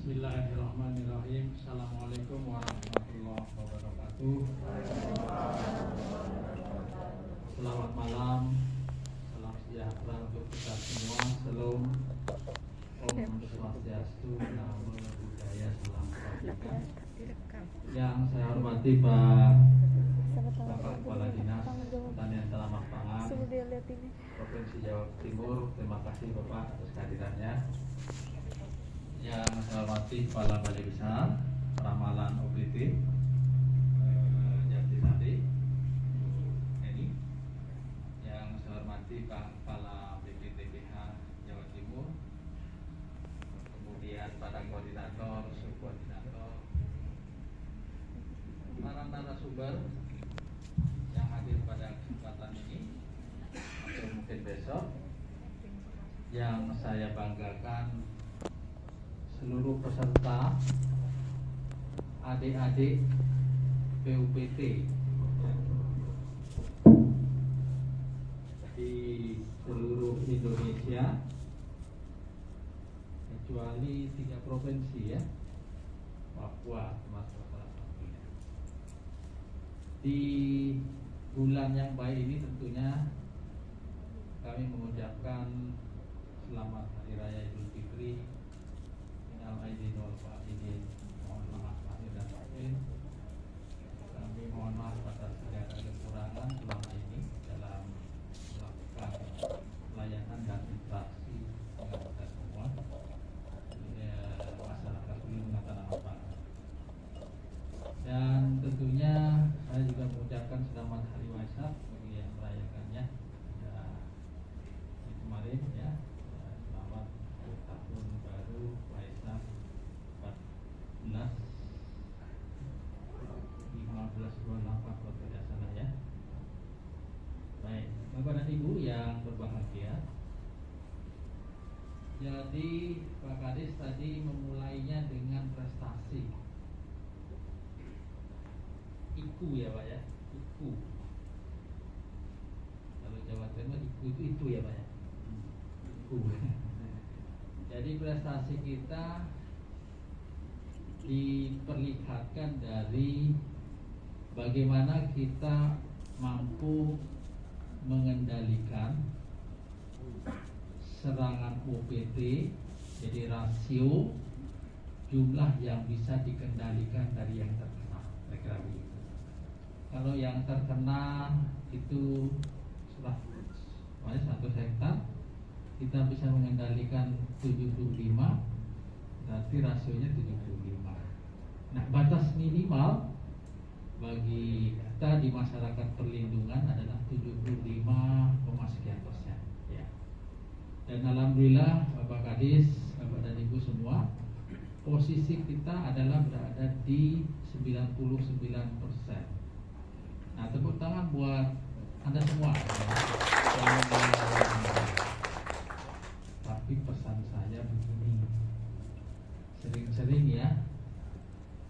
Bismillahirrahmanirrahim. Assalamualaikum warahmatullahi wabarakatuh. Selamat malam. Salam sejahtera untuk kita semua. Salam Om Swastiastu, Namo Buddhaya, salam kebajikan. Yang saya hormati Bapak Kepala Dinas Pertanian Tanaman Pangan Provinsi Jawa Timur. Terima kasih Bapak atas kehadirannya. Yang saya hormati Kepala Balai Besar Ramalan OPT Jatisari ini. Yang saya hormati Pak Kepala BPTPH Jawa Timur, kemudian para koordinator, subkoordinator, para narasumber yang hadir pada kesempatan ini atau mungkin besok. Yang saya banggakan seluruh peserta, adik-adik PUPT di seluruh Indonesia, kecuali 3 provinsi ya, Papua termasuk salah satunya. Di bulan yang baik ini tentunya kami mengucapkan selamat Hari Raya Idul Fitri. Minal aidin wal faizin, mohon maaf lahir dan batin. Kami mohon maaf atas segala kekurangan selama ini dalam melakukan pelayanan dan interaksi dengan kita semua, masyarakat lingkungan tanaman pangan. Dan tentunya saya juga mengucapkan selamat Hari Waisak bagi yang merayakannya ya, kemarin ya. Selamat tahun baru Waisak 1528 kalau tidak salah ya. Baik, Bapak dan Ibu yang berbahagia. Jadi Pak Kadis tadi memulainya dengan prestasi IKU ya Pak ya, IKU. Kalau Jawa Timur IKU itu ya Pak ya, IKU. Jadi prestasi kita diperlihatkan dari bagaimana kita mampu mengendalikan serangan OPT, jadi rasio jumlah yang bisa dikendalikan dari yang terkena, kira-kira begitu. Kalau yang terkena itu 100 hektar, kita bisa mengendalikan 75, berarti rasionya 75. Nah, batas minimal bagi kita di masyarakat perlindungan adalah 75, sekian persen ya. Dan alhamdulillah Bapak Kadis, Bapak dan Ibu semua, posisi kita adalah berada di 99%. Nah, tepuk tangan buat Anda semua ya. Tapi pesan saya begini, sering-sering ya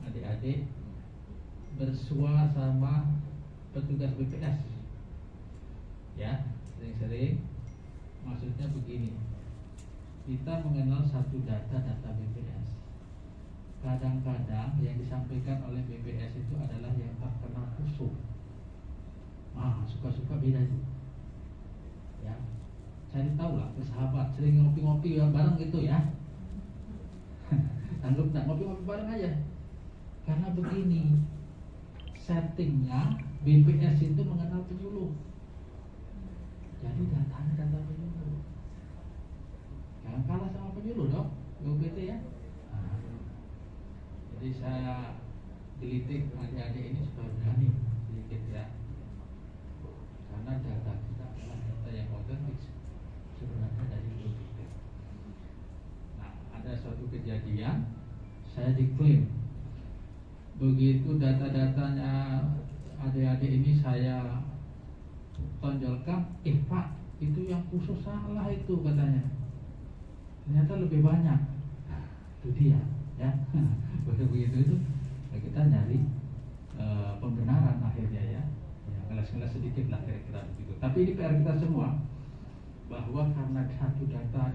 adik-adik bersua sama petugas BPS ya, sering-sering. Maksudnya begini, kita mengenal satu data BPS. Kadang-kadang yang disampaikan oleh BPS itu adalah yang terkena kusuk. Suka-suka beda itu ya. Cari tahu lah, bersahabat, sering ngopi-ngopi bareng gitu ya. Anggap ngopi-ngopi bareng aja. Karena begini, settingnya BPS itu mengenal penyuluh. Jadi datanya data penyuluh. Jangan kalah sama penyuluh dong, BPT ya. Jadi saya gelitik adik-adik ini supaya berani sedikit ya. Karena data kita adalah data yang otentik sebenarnya dari BPT. Nah, ada suatu kejadian, saya diklaim begitu data-datanya adik-adik ini saya tonjolkan, Pak, itu yang khusus salah itu katanya. Ternyata lebih banyak. Itu dia, ya. Begitu itu kita nyari pembenaran akhirnya ya. Ngeles-ngeles sedikit lah kira-kira begitu. Tapi ini PR kita semua, bahwa karena satu data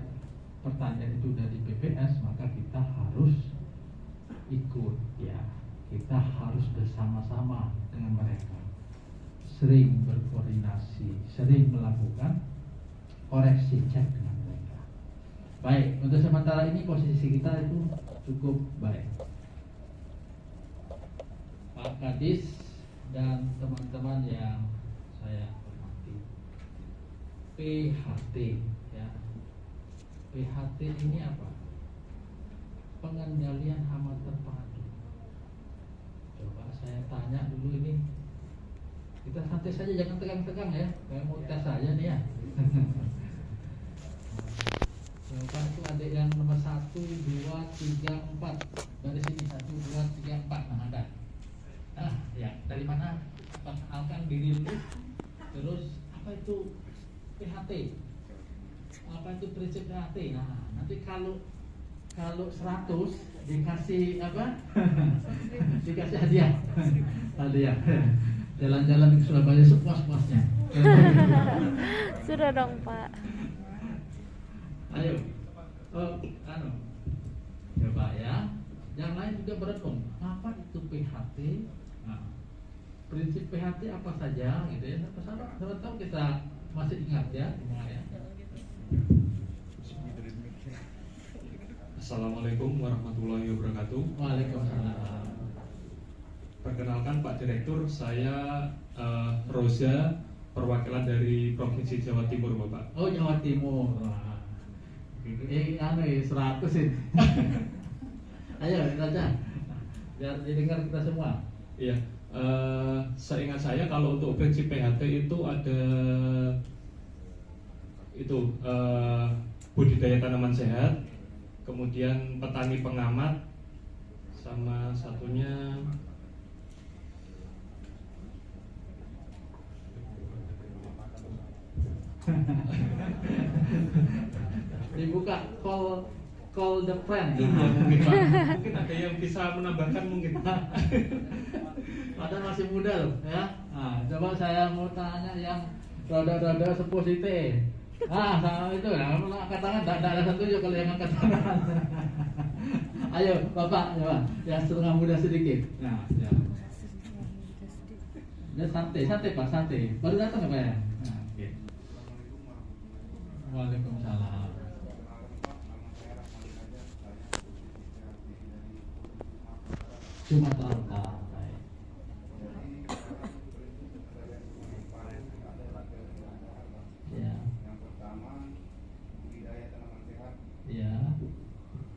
pertanyaan itu dari BPS, maka kita harus ikut ya. Kita harus bersama-sama dengan mereka, sering berkoordinasi, sering melakukan koreksi cek dengan mereka. Baik, untuk sementara ini posisi kita itu cukup baik. Pak Kadis dan teman-teman yang saya hormati, PHT ya. PHT ini apa? Pengendalian hama terpadu. Coba saya tanya dulu ini. Kita santai saja, jangan tegang-tegang ya. Kayak mau tes saja nih ya. Coba itu adik yang nomor 1, 2, 3, 4. Dari sini 1, 2, 3, 4. Nah ada. Nah ya, dari mana? Perkenalkan diri dulu. Terus apa itu PHT? Apa itu prinsip PHT? Nah nanti kalau 100 dikasih apa? Dikasih hadiah. Hadiah. Jalan-jalan ke Surabaya sepuas-puasnya. Sudah dong Pak. Ayo. Coba ya. Yang lain juga berenung. Apa itu PHT? Nah, prinsip PHT apa saja gitu ya. Sama tahu kita masih ingat ya semuanya. Assalamualaikum warahmatullahi wabarakatuh. Waalaikumsalam. Perkenalkan Pak Direktur, saya Roza, perwakilan dari Provinsi Jawa Timur, Bapak. Oh, Jawa Timur. Wah. 100 ini. Ayo Raja, biar didengar kita semua. Iya, seingat saya kalau untuk prinsip PHT itu ada budidaya tanaman sehat, kemudian petani pengamat, sama satunya dibuka call the friend. ya, mungkin Pak, mungkin ada yang bisa menambahkan mungkin. Padahal masih muda loh ya. Nah, coba saya mau tanya yang roda-roda seposite. Sama itu ya, angkat tangan, tidak ada satu juga kalau yang angkat tangan. Ayo Bapak, coba yang setengah muda sedikit. Nah, ya. Ya, santai Pak, santai. Baru datang apa ya? Nah, okay. Waalaikumsalam. Sumatera Utara. Baik. Ya. Yang pertama budidaya tanaman sehat. Ya.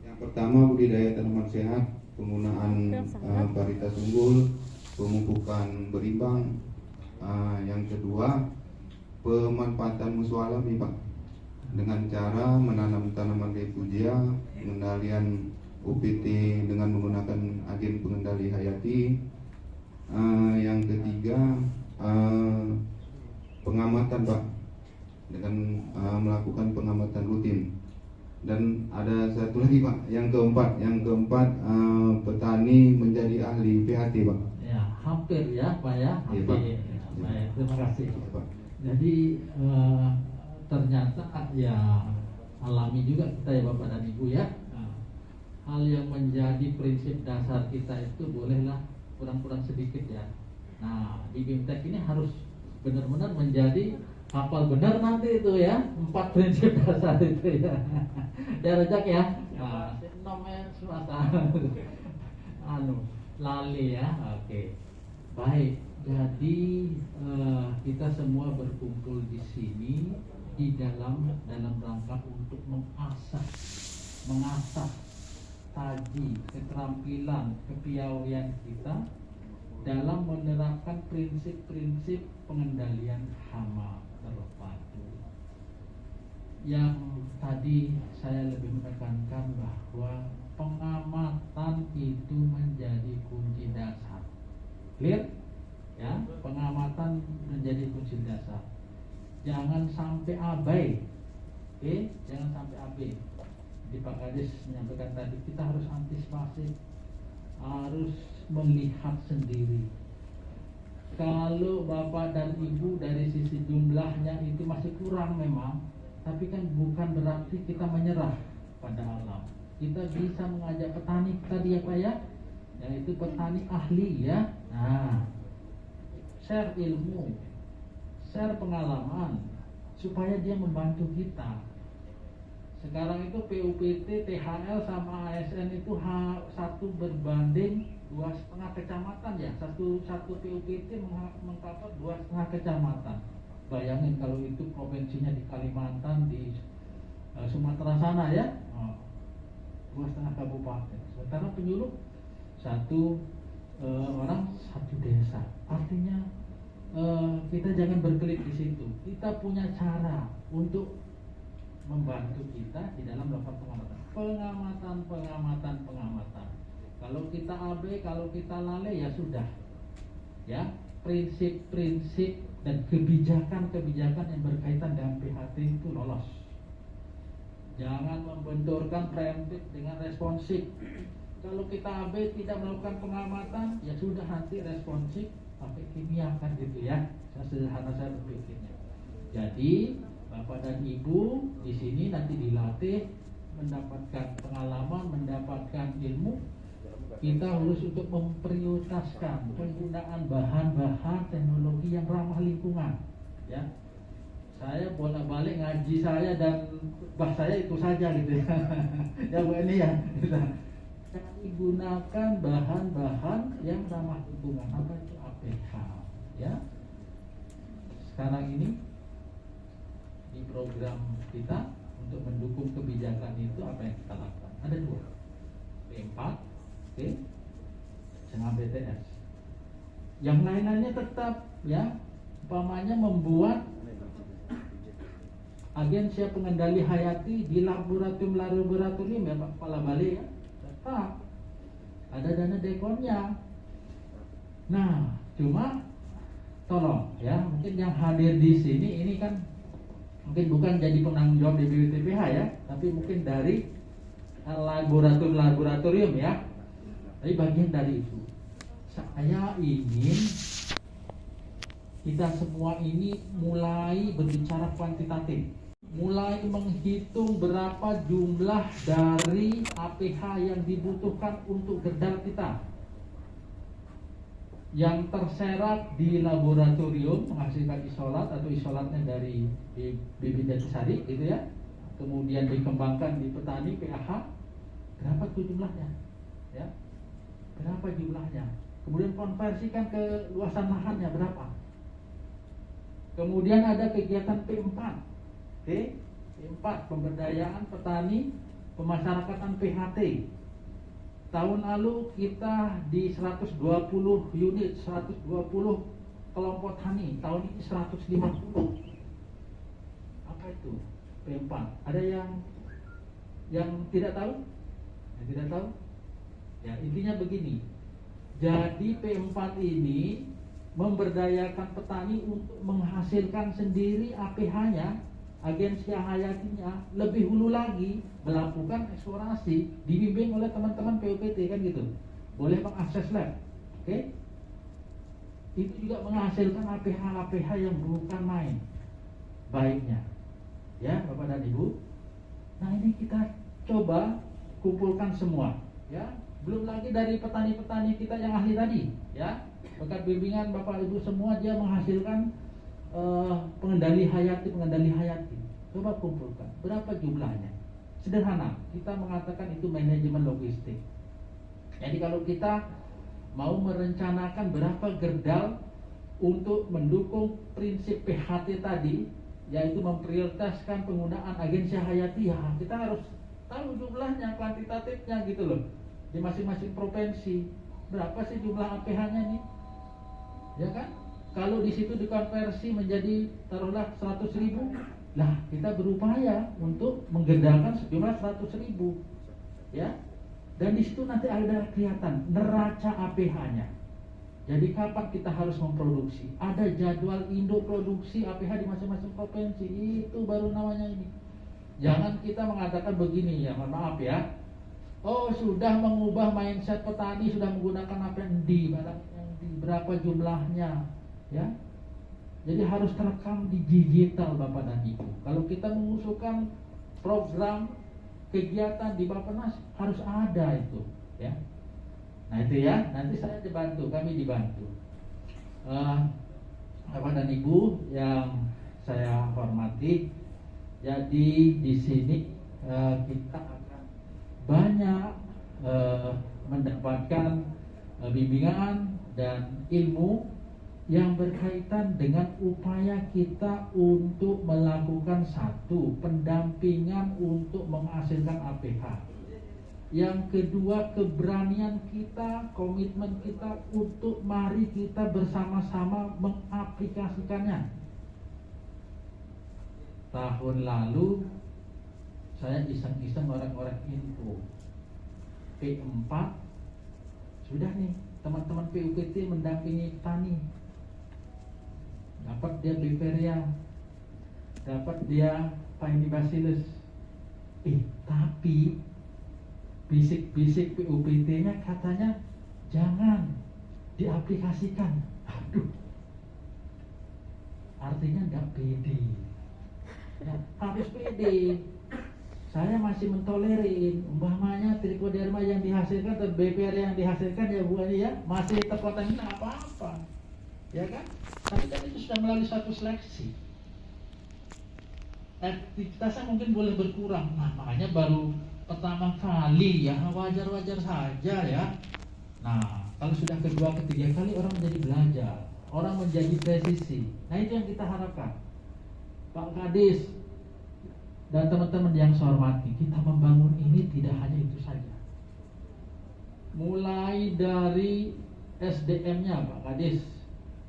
Yang pertama budidaya tanaman sehat, penggunaan varietas unggul, pemupukan berimbang. Yang kedua pemanfaatan musuh alami Pak, dengan cara menanam tanaman refugia, pengendalian UPT dengan menggunakan agen pengendali hayati. Yang ketiga pengamatan Pak, dengan melakukan pengamatan rutin. Dan ada satu lagi Pak, yang keempat petani menjadi ahli PHT Pak. Ya, hampir ya Pak ya. Iya, Hampir. Pak. Ya, baik, terima kasih. Ya, Pak. Jadi ternyata ya alami juga kita ya Bapak dan Ibu ya. Nah, hal yang menjadi prinsip dasar kita itu bolehlah kurang-kurang sedikit ya. Nah, di BIMTEK ini harus benar-benar menjadi hafal benar nanti itu ya, 4 prinsip dasar itu ya. Ya rejak ya. Nah, nomor swasta. Lali ya. Oke. Baik. Jadi kita semua berkumpul di sini di dalam rangka untuk mengasah taji keterampilan kepiawaian kita dalam menerapkan prinsip-prinsip pengendalian hama terpadu. Yang tadi saya lebih menekankan bahwa pengamatan itu menjadi kunci dasar. Clear? Ya, pengamatan menjadi kunci dasar. Jangan sampai abai. Oke, jangan sampai abai. Di Pak Kadis menyampaikan tadi kita harus antisipasi, harus melihat sendiri. Kalau Bapak dan Ibu dari sisi jumlahnya itu masih kurang memang, tapi kan bukan berarti kita menyerah pada alam. Kita bisa mengajak petani tadi ya Pak ya, yaitu petani ahli ya. Nah, share ilmu, share pengalaman supaya dia membantu kita. Sekarang itu PUPT, THL sama ASN itu satu berbanding 2,5 kecamatan ya. Satu PUPT mengcover 2,5 kecamatan. Bayangin kalau itu provinsinya di Kalimantan, di Sumatera sana ya, 2,5 kabupaten. Sementara penyuluh satu orang satu desa. Artinya kita jangan berkelit di situ. Kita punya cara untuk membantu kita di dalam melakukan pengamatan. Kalau kita abai, kalau kita lalai ya sudah. Ya, prinsip-prinsip dan kebijakan-kebijakan yang berkaitan dengan PHT itu lolos. Jangan membenturkan preemptif dengan responsif. Kalau kita abai tidak melakukan pengamatan, ya sudah nanti responsif pakai kimia kan gitu ya. Sederhana saya berpikirnya. Jadi Bapak dan Ibu di sini nanti dilatih mendapatkan pengalaman, mendapatkan ilmu. Kita harus untuk memprioritaskan penggunaan bahan-bahan teknologi yang ramah lingkungan. Ya, saya bolak-balik ngaji saya dan bah saya itu saja gitu ya. Ya Bu ini ya. Kami gunakan bahan-bahan yang ramah lingkungan. Apa itu APH? Ya. Sekarang ini di program kita untuk mendukung kebijakan itu apa yang kita lakukan? Ada 2, P4, sama BTS. Yang lain-lainnya tetap ya, umpamanya membuat agensi pengendali hayati di laboratorium ya Pak Kepala Balai ya, tetap ada dana dekonnya. Nah, cuma tolong ya, mungkin yang hadir di sini ini kan mungkin bukan jadi penanggung jawab di BPTPH ya, tapi mungkin dari laboratorium ya. Tapi bagian dari itu, saya ingin kita semua ini mulai berbicara kuantitatif, mulai menghitung berapa jumlah dari APH yang dibutuhkan untuk gerdal kita yang terserat di laboratorium menghasilkan isolat atau isolatnya dari bibit Jatisari gitu ya, kemudian dikembangkan di petani PAH, berapa tuh jumlahnya ya, berapa jumlahnya, kemudian konversikan ke luasan lahannya berapa, kemudian ada kegiatan P4 P4 pemberdayaan petani pemasyarakatan PHT. Tahun lalu kita di 120 unit, 120 kelompok tani. Tahun ini 150. Apa itu P4? Ada yang tidak tahu? Yang tidak tahu? Ya, intinya begini. Jadi P4 ini memberdayakan petani untuk menghasilkan sendiri APH-nya, agensi hayatinya, lebih hulu lagi melakukan eksplorasi, dibimbing oleh teman-teman PUPT kan gitu. Boleh mengakses lab. Oke? Itu juga menghasilkan APH yang bukan main baiknya. Ya, Bapak dan Ibu. Nah, ini kita coba kumpulkan semua, ya. Belum lagi dari petani-petani kita yang ahli tadi, ya. Berkat bimbingan Bapak Ibu semua, dia menghasilkan pengendali hayati. Coba kumpulkan berapa jumlahnya. Sederhana, kita mengatakan itu manajemen logistik. Jadi kalau kita mau merencanakan berapa gerdal untuk mendukung prinsip PHT tadi, yaitu memprioritaskan penggunaan agensi hayati, ya kita harus tahu jumlahnya, kuantitatifnya gitu loh. Di masing-masing provinsi berapa sih jumlah APH-nya nih, ya kan? Kalau di situ dikonversi menjadi taruhlah 100.000, lah kita berupaya untuk menggedalkan sejumlah 100.000, ya. Dan di situ nanti ada kelihatan neraca APH-nya. Jadi kapan kita harus memproduksi? Ada jadwal induk produksi APH di masing-masing provinsi. Itu baru namanya ini. Jangan kita mengatakan begini ya, mohon maaf ya. Oh, sudah mengubah mindset petani, sudah menggunakan apa yang di berapa jumlahnya, ya. Jadi harus terekam di digital Bapak dan Ibu. Kalau kita mengusulkan program kegiatan di Bappenas harus ada itu, ya. Nah itu ya, nanti saya dibantu, kami dibantu. Bapak dan Ibu yang saya hormati, jadi di sini kita akan banyak mendapatkan bimbingan dan ilmu yang berkaitan dengan upaya kita untuk melakukan satu pendampingan untuk menghasilkan APH. Yang kedua, keberanian kita, komitmen kita untuk mari kita bersama-sama mengaplikasikannya. Tahun lalu saya iseng-iseng ngorek-ngorek info P4 sudah nih, teman-teman PUPT mendampingi petani, dapat dia Beveria, dapat dia Paenibacillus. Tapi bisik-bisik PUPT-nya katanya jangan diaplikasikan. Aduh, artinya nggak pede. Ya, harus pede. Saya masih mentolerin, umpamanya trichoderma yang dihasilkan atau Beveria yang dihasilkan ya Bu Ani ya, masih terkontaminasi apa-apa, ya kan? Tapi kan itu sudah melalui satu seleksi. Aktivitasnya mungkin boleh berkurang. Nah, makanya baru pertama kali ya wajar-wajar saja ya. Nah, kalau sudah kedua, ketiga kali orang menjadi belajar, orang menjadi presisi. Nah, itu yang kita harapkan. Pak Kadis dan teman-teman yang saya hormati, kita membangun ini tidak hanya itu saja. Mulai dari SDM-nya Pak Kadis,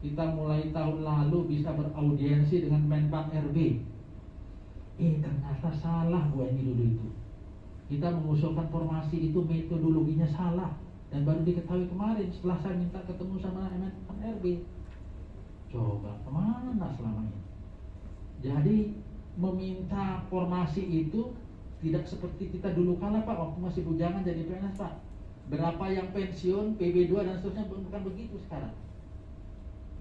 kita mulai tahun lalu bisa beraudiensi dengan Menpan RB. Ternyata salah Bu Eni dulu itu. Kita mengusulkan formasi itu metodologinya salah, dan baru diketahui kemarin setelah saya minta ketemu sama Menpan RB. Coba kemana selama ini? Jadi meminta formasi itu tidak seperti kita dulu kala Pak, waktu masih bujangan jadi PNS Pak. Berapa yang pensiun, PB2 dan seterusnya, bukan begitu sekarang.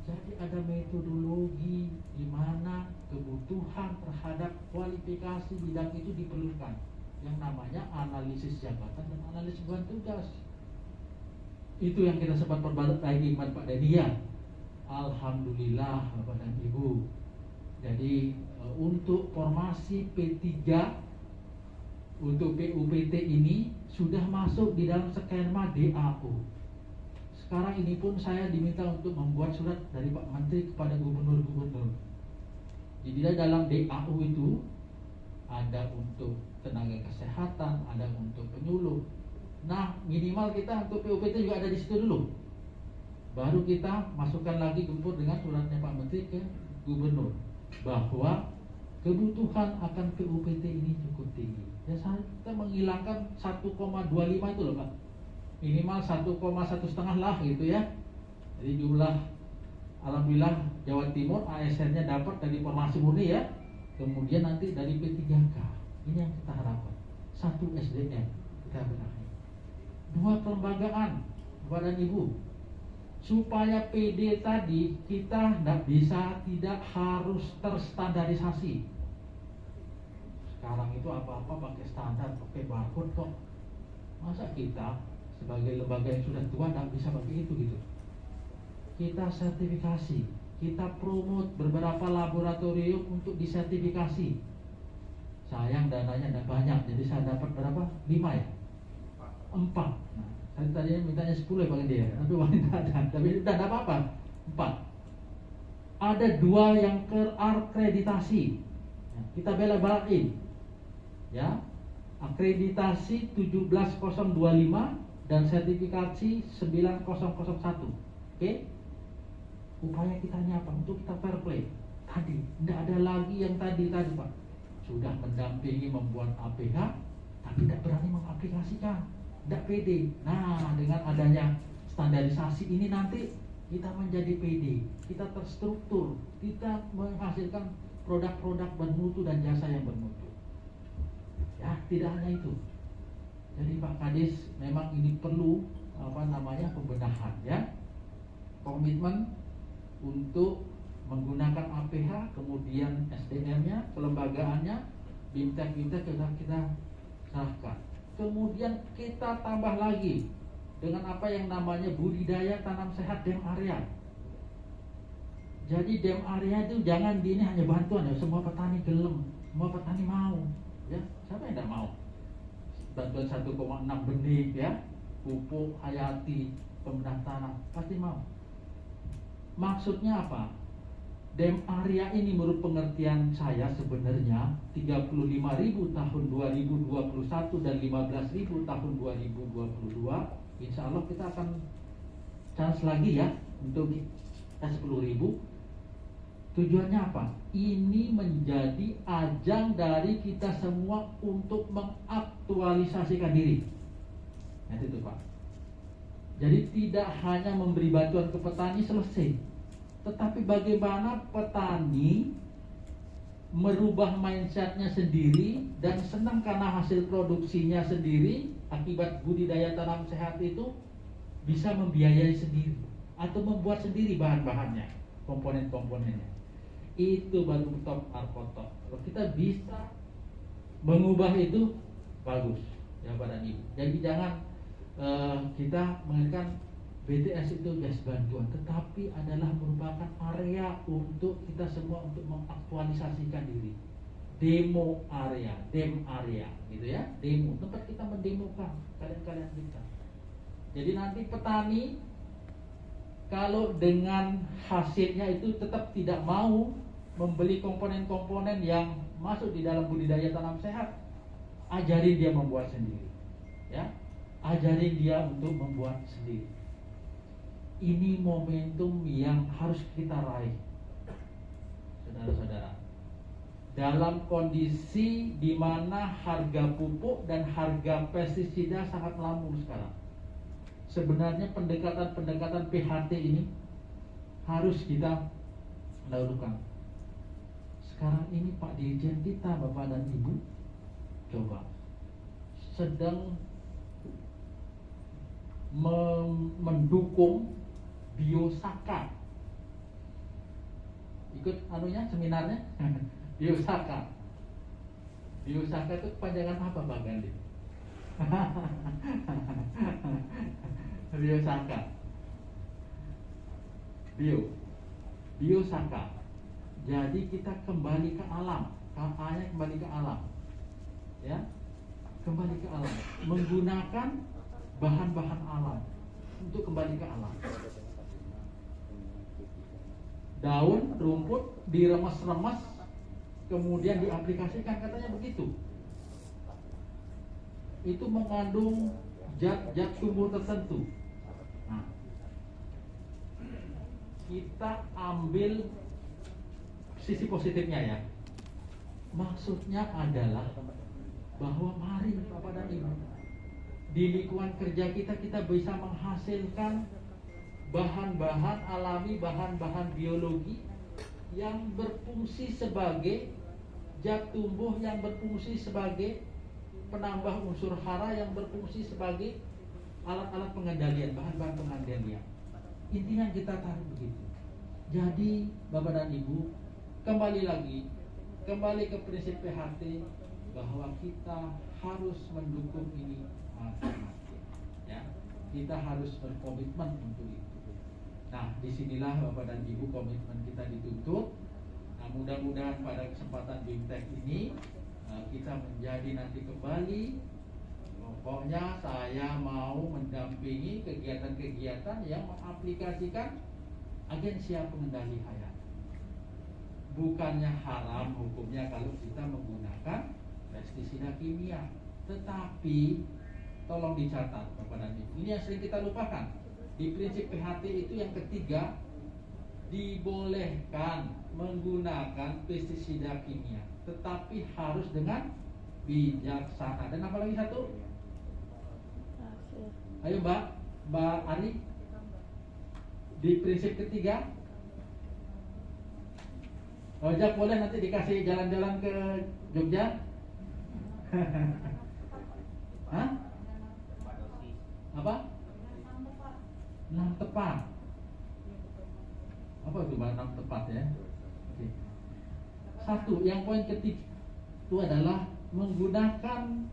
Jadi ada metodologi di mana kebutuhan terhadap kualifikasi bidang itu diperlukan, yang namanya analisis jabatan dan analisis beban tugas. Itu yang kita sempat perbaiki Pak Dania. Alhamdulillah Bapak dan Ibu. Jadi untuk formasi P3 untuk PUPT ini sudah masuk di dalam skema DAU. Sekarang ini pun saya diminta untuk membuat surat dari Pak Menteri kepada gubernur-gubernur. Jadi dalam DAU itu ada untuk tenaga kesehatan, ada untuk penyuluh. Nah, minimal kita untuk PUPT juga ada di situ dulu. Baru kita masukkan lagi gempur dengan suratnya Pak Menteri ke gubernur bahwa kebutuhan akan PUPT ini cukup tinggi. Ya, kita menghilangkan 1,25 itu loh Pak. Minimal 1,1,5 lah gitu ya. Jadi jumlah, alhamdulillah Jawa Timur ASN-nya dapat dari formasi murni ya. Kemudian nanti dari P3K. Ini yang kita harapkan. 1 SDM kita benahi. 2 kelembagaan Bapak dan Ibu. Supaya PD tadi kita tidak harus terstandarisasi. Sekarang itu apa-apa pakai standar, pakai barcode kok. Masa kita sebagai lembaga yang sudah tua tidak bisa pakai itu gitu. Kita sertifikasi, kita promote beberapa laboratorium untuk disertifikasi. Sayang dananya tidak banyak, jadi saya dapat berapa? 5 ya? 4. Nah, saya tadinya mintanya 10 ya Pak dia, tapi wanita ada, tapi tidak ada apa-apa. 4. Ada 2 yang terakreditasi. Nah, kita bela-belain, ya, akreditasi 17025 dan sertifikasi 9001. Oke? Upaya kita apa? Untuk kita fair play. Tadi tidak ada lagi yang tadi Pak. Sudah mendampingi membuat APH, tapi tidak berani mengaplikasikan, tidak pede. Nah, dengan adanya standarisasi ini nanti kita menjadi pede, kita terstruktur, kita menghasilkan produk-produk bermutu dan jasa yang bermutu. Ya, tidak hanya itu. Jadi Pak Kadis, memang ini perlu pembenahan ya. Komitmen untuk menggunakan APH, kemudian SDM-nya, kelembagaannya, bimtek kita serahkan. Kemudian kita tambah lagi dengan apa yang namanya budidaya tanam sehat DEM area. Jadi DEM area itu jangan ini hanya bantuan ya, semua petani gelem, semua petani mau, ya siapa yang tidak mau? Bantuan 1,6 benih ya, pupuk hayati, pembenahan tanah, pasti mau. Maksudnya apa? DEM area ini menurut pengertian saya sebenarnya 35.000 tahun 2021 dan 15.000 tahun 2022. Insya Allah kita akan chance lagi ya untuk 10.000. Tujuannya apa? Ini menjadi ajang dari kita semua untuk mengaktualisasikan diri. Nah itu Pak. Jadi tidak hanya memberi bantuan ke petani selesai, tetapi bagaimana petani merubah mindsetnya sendiri dan senang karena hasil produksinya sendiri akibat budidaya tanam sehat itu bisa membiayai sendiri atau membuat sendiri bahan-bahannya, komponen-komponennya. Itu baru top markotok. Kalau kita bisa mengubah itu bagus ya Bapak dan Ibu. Jadi jangan kita menginginkan BTS itu gas bantuan, tetapi adalah merupakan area untuk kita semua untuk mengaktualisasikan diri. Demo area, DEM area, gitu ya. Demo, tempat kita mendemokan kalian-kalian kita. Jadi nanti petani kalau dengan hasilnya itu tetap tidak mau membeli komponen-komponen yang masuk di dalam budidaya tanam sehat, ajarin dia membuat sendiri, ya. Ajarin dia untuk membuat sendiri. Ini momentum yang harus kita raih, saudara-saudara. Dalam kondisi di mana harga pupuk dan harga pestisida sangat melambung sekarang, sebenarnya pendekatan PHT ini harus kita dahulukan. Sekarang ini Pak Dirjen kita, Bapak dan Ibu, coba sedang mendukung Biosaka. Ikut anunya, seminarnya? Biosaka. Biosaka itu kepanjangan apa Pak Gandhi? Biosaka. Biosaka. Jadi kita kembali ke alam. Katanya kembali ke alam. Ya. Kembali ke alam. Menggunakan bahan-bahan alam untuk kembali ke alam. Daun, rumput diremas-remas kemudian diaplikasikan, katanya begitu. Itu mengandung zat tumbuh tertentu. Nah, kita ambil sisi positifnya ya. Maksudnya adalah bahwa mari Bapak dan Ibu, di lingkungan kerja kita bisa menghasilkan bahan-bahan alami, bahan-bahan biologi yang berfungsi sebagai zat tumbuh, yang berfungsi sebagai penambah unsur hara, yang berfungsi sebagai alat-alat pengendalian, bahan-bahan pengendalian. Intinya kita taruh begitu. Jadi Bapak dan Ibu, kembali ke prinsip PHT bahwa kita harus mendukung ini masing-masing. Ya, kita harus berkomitmen untuk itu. Nah, disinilah Bapak dan Ibu komitmen kita dituntut. Nah, mudah-mudahan pada kesempatan BIMTEK ini kita menjadi nanti kembali. Pokoknya saya mau mendampingi kegiatan-kegiatan yang mengaplikasikan agensia pengendali hayat. Bukannya haram hukumnya kalau kita menggunakan pestisida kimia, tetapi tolong dicatat Bapak dan Ibu. Ini yang sering kita lupakan. Di prinsip PHT itu yang ketiga, dibolehkan menggunakan pestisida kimia, tetapi harus dengan bijaksana. Dan apa lagi satu? Ayo Mbak Ari, di prinsip ketiga, ojek boleh nanti dikasih jalan-jalan ke Jogja? Hah? Apa? 6 tepat. Apa itu 6 tepat ya? Oke. Satu, yang poin ketiga itu adalah menggunakan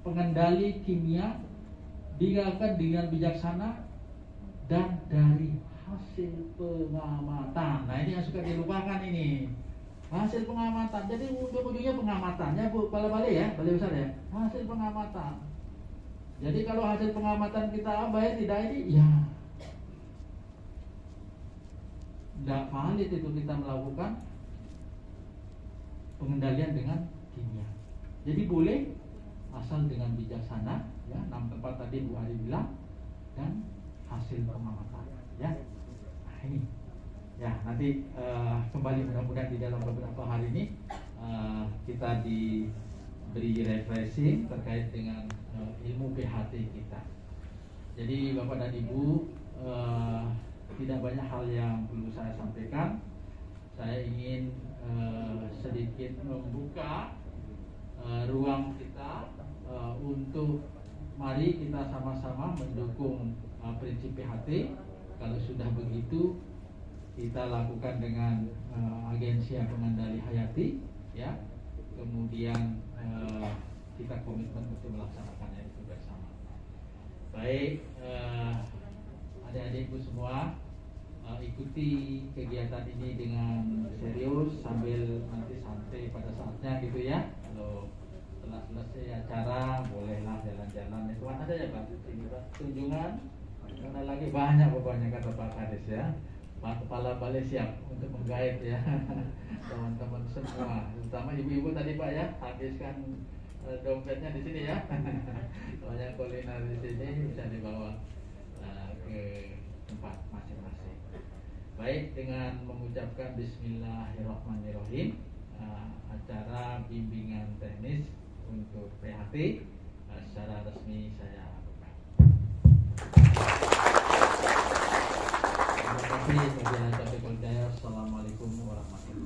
pengendali kimia dilakukan dengan bijaksana dan dari hasil pengamatan. Nah ini yang suka dilupakan ini, hasil pengamatan. Jadi ujung-ujungnya pengamatan ya Bu, balai ya, balai besar ya, hasil pengamatan. Jadi kalau hasil pengamatan kita abai tidak ini, ya tidak valid itu kita melakukan pengendalian dengan kimia. Jadi boleh asal dengan bijaksana, ya 6 tempat tadi Bu Ari bilang, dan hasil pengamatan, ya. Nah ini, ya nanti kembali mudah-mudahan di dalam beberapa hari ini kita diberi refreshing terkait dengan ilmu PHT kita. Jadi Bapak dan Ibu, tidak banyak hal yang perlu saya sampaikan. Saya ingin sedikit membuka ruang kita untuk mari kita sama-sama mendukung prinsip PHT. Kalau sudah begitu kita lakukan dengan agensi pengendali hayati, ya. Kemudian kita komitmen untuk melaksanakannya itu bersama. Baik, adik-adikku semua, ikuti kegiatan ini dengan serius sambil nanti santai pada saatnya gitu ya. Kalau setelah selesai acara bolehlah jalan-jalan. Itu ada ya Pak, ini Pak, kunjungan. Karena lagi banyak bebannya kata Pak Kades ya. Pak Kepala Balai siap untuk menggait ya teman-teman semua, terutama ibu-ibu tadi Pak ya, habiskan dompetnya di sini ya. Banyak kuliner di sini bisa dibawa ke tempat masing-masing. Baik, dengan mengucapkan Bismillahirrahmanirrahim, acara bimbingan teknis untuk PHT secara resmi saya buka. Terima kasih. Assalamualaikum warahmatullahi wabarakatuh.